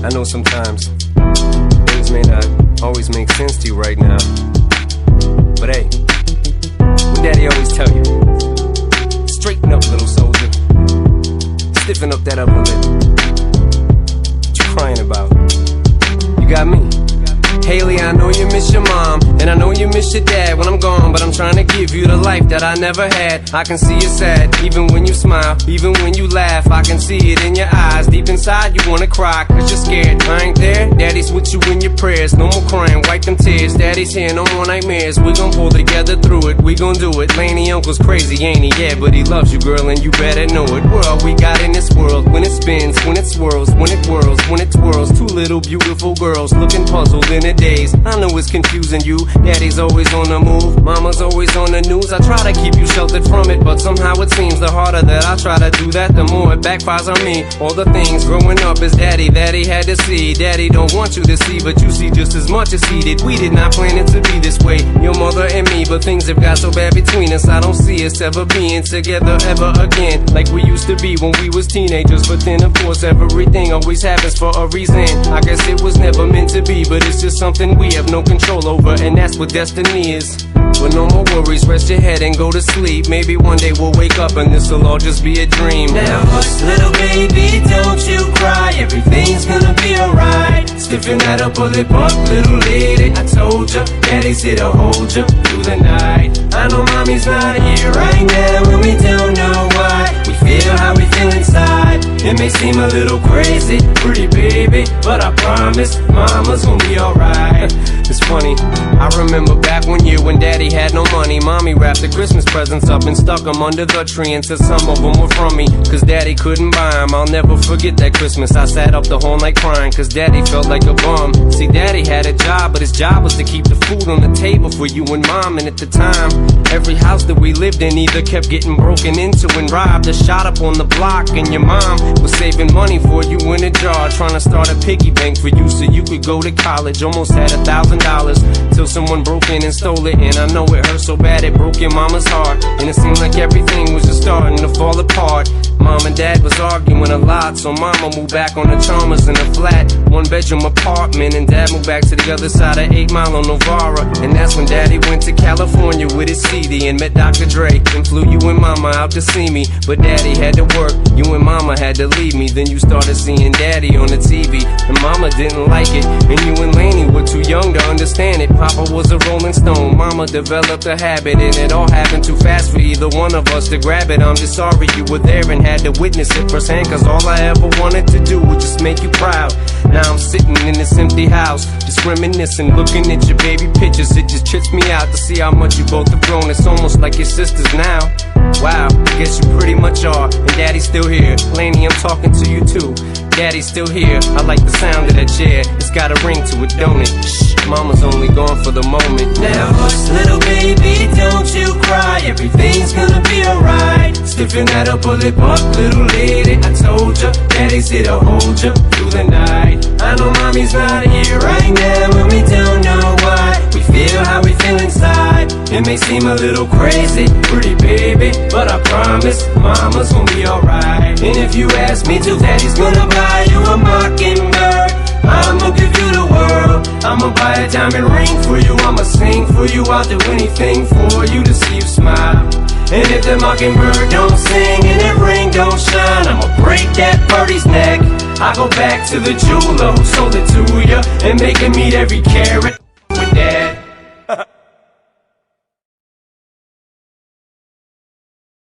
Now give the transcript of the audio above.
I know sometimes things may not always make sense to you right now, but hey, what Daddy always tell you, straighten up, little soldier, stiffen up that upper lip. What you crying about? You got me. Haley, I know you miss your mom, and I know you miss your dad when I'm gone, but I'm trying to give you the life that I never had. I can see you sad, even when you smile, even when you laugh, I can see it in your eyes. Deep inside you wanna cry, cause you're scared. I ain't there, Daddy's with you in your prayers. No more crying, wipe them tears. Daddy's here, no more nightmares. We gon' pull together through it, we gon' do it. Laney uncle's crazy, ain't he? Yeah, but he loves you, girl, and you better know it. We're all we got in this world. When it spins, when it swirls, when it whirls, when it twirls. Two little beautiful girls looking puzzled in a daze. I know it's confusing you. Daddy's always on the move, mama's always on the news. I try to keep you sheltered from it, but somehow it seems the harder that I try to do that, the more it backfires on me. All the things growing up as daddy that he had to see, Daddy don't want you to see, but you see just as much as he did. We did not plan it to be this way, your mother and me, but things have got so bad between us. I don't see us ever being together ever again, like we used to be when we was teenagers. But then of course everything always happens for a reason. I guess it was never meant to be, but it's just something we have no control over, and that's what destiny is. But no more worries, rest your head and go to sleep. Maybe one day we'll wake up and this'll all just be a dream. Now hush, little baby, don't you cry. Everything's gonna be alright. Stiffen that upper lip up, little lady. I told ya, Daddy's here to hold ya through the night. I know mommy's not here right now, and we don't know why. We feel how we feel inside. It may seem a little crazy, pretty baby, but I promise mama's gonna be alright. It's funny, I remember back one year when Daddy had no money. Mommy wrapped the Christmas presents up and stuck them under the tree and said some of them were from me, cause Daddy couldn't buy them. I'll never forget that Christmas. I sat up the whole night crying, cause Daddy felt like a bum. See, Daddy had a job, but his job was to keep the food on the table for you and Mom. And at the time, every house that we lived in either kept getting broken into and robbed or shot up on the block. And your mom was saving money for you in a jar, trying to start a piggy bank for you so you could go to college. Almost had $1,000 till someone broke in and stole it. And I know it hurt so bad it broke your mama's heart, and it seemed like everything was just starting to fall apart. Mom and Dad was arguing a lot, so Mama moved back on the Chalmers in a flat, one-bedroom apartment, and Dad moved back to the other side of 8 Mile on Novara. And that's when Daddy went to California with his CD and met Dr. Dre, and flew you and Mama out to see me. But Daddy had to work, you and Mama had to leave me. Then you started seeing Daddy on the TV, and Mama didn't like it, and you and Laney were too young to understand it. Papa was a Rolling Stone, Mama developed a habit, and it all happened too fast for either one of us to grab it. I'm just sorry you were there and had to witness it firsthand, cause all I ever wanted to do was just make you proud. Now I'm sitting in this empty house, just reminiscing, looking at your baby pictures. It just trips me out to see how much you both have grown. It's almost like your sisters now. Wow, guess you pretty much are. And Daddy's still here. Laney, I'm talking to you too. Daddy's still here. I like the sound of that chair. It's got a ring to it, don't it? Shh, Mama's only gone for the moment. Now hush, little baby, don't you cry. Everything's gonna be alright. Stiffen that upper lip up, little lady. I told ya, Daddy's here to hold ya through the night. I know mommy's not here right now, and we don't know why. We feel how we feel inside. It may seem a little crazy, pretty baby, but I promise mama's gonna be alright. And if you ask me to, Daddy's gonna buy you a Mockingbird. I'ma give you the world. I'ma buy a diamond ring for you. I'ma sing for you. I'll do anything for you to see you smile. And if the Mockingbird don't sing and that ring don't shine, I'ma break that birdie's neck. I go back to the jeweler who sold it to ya and make him eat every carat.